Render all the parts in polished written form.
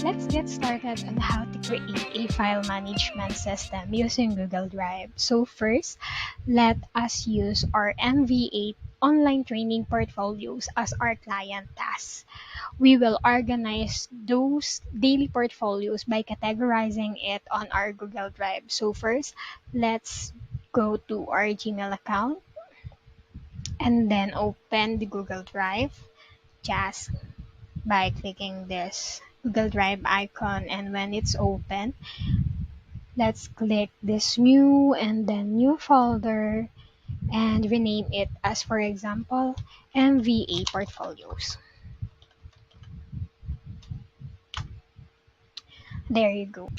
Let's get started on how to create a file management system using Google Drive. So first, let us use our MV8 online training portfolios as our client task. We will organize those daily portfolios by categorizing it on our Google Drive. So first, let's go to our Gmail account and then open the Google Drive. Just by clicking this Google Drive icon, and when it's open, let's click this new and then new folder and rename it as, for example, MVA Portfolios. There you go.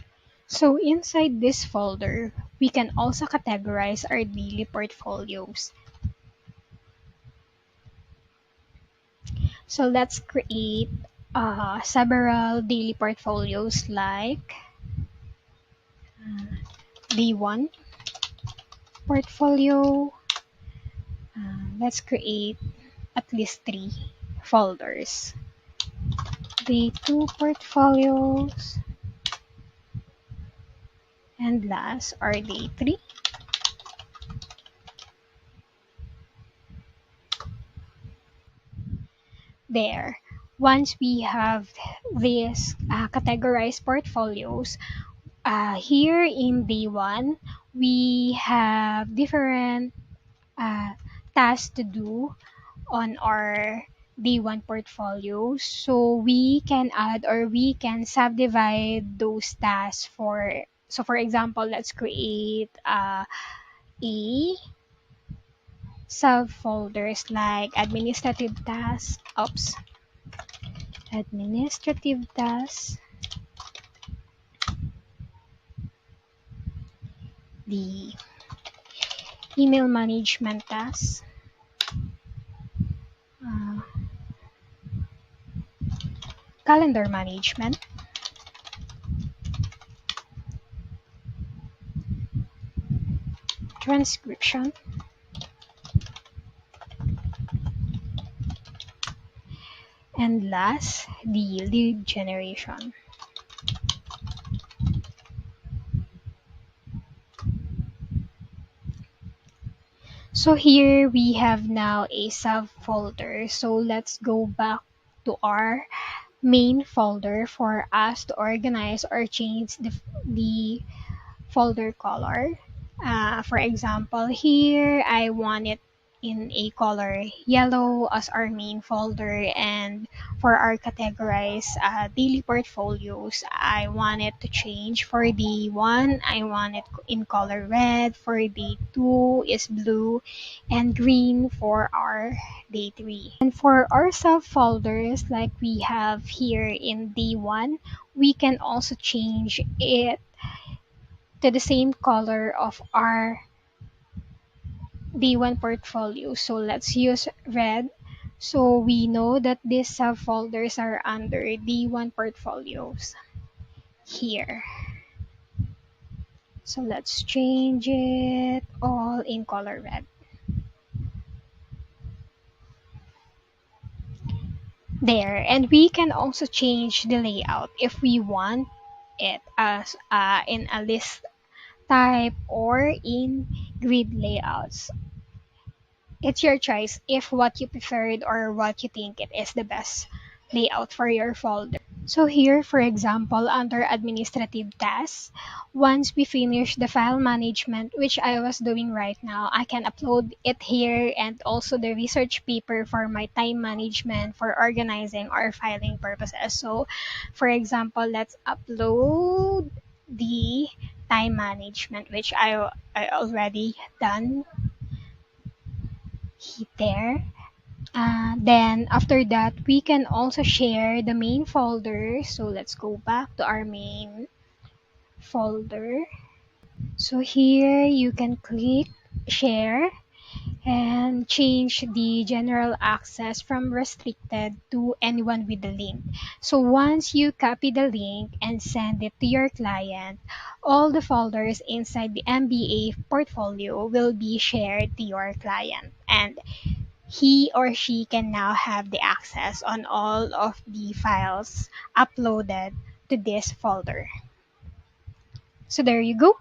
So inside this folder, we can also categorize our daily portfolios. So let's create several daily portfolios like D1 portfolio. Let's create at least 3 folders. D2 portfolios, and last are D3. There. Once we have these categorized portfolios, here in D1, we have different tasks to do on our D1 portfolio. So we can add or we can subdivide those tasks for example, let's create a subfolders like administrative tasks, the email management tasks, uh, calendar management, transcription, and last, the lead generation. So here we have now a subfolder. So let's go back to our main folder for us to organize or change the folder color. For example, here I want it in a color yellow as our main folder, and for our categorized daily portfolios, I want it to change. For the one, I want it in color red. For the two is blue, and green for our day 3. And for our subfolders, like we have here in D1, we can also change it to the same color of our D1 portfolio. So let's use red. So we know that these subfolders are under D1 portfolios here. So let's change it all in color red. There, and we can also change the layout if we want it as in a list type or in grid layouts. It's your choice if what you preferred or what you think it is the best layout for your folder. So here, for example, under administrative tasks, once we finish the file management, which I was doing right now, I can upload it here, and also the research paper for my time management for organizing or filing purposes. So for example, let's upload the time management, which I already done there. Then after that, we can also share the main folder. So let's go back to our main folder. So here you can click share and change the general access from restricted to anyone with the link. So once you copy the link and send it to your client, all the folders inside the MBA portfolio will be shared to your client, and he or she can now have the access on all of the files uploaded to this folder. So there you go.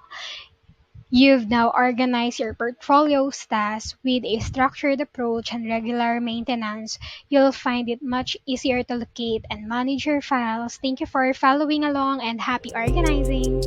You've now organized your portfolio's tasks with a structured approach and regular maintenance. You'll find it much easier to locate and manage your files. Thank you for following along and happy organizing.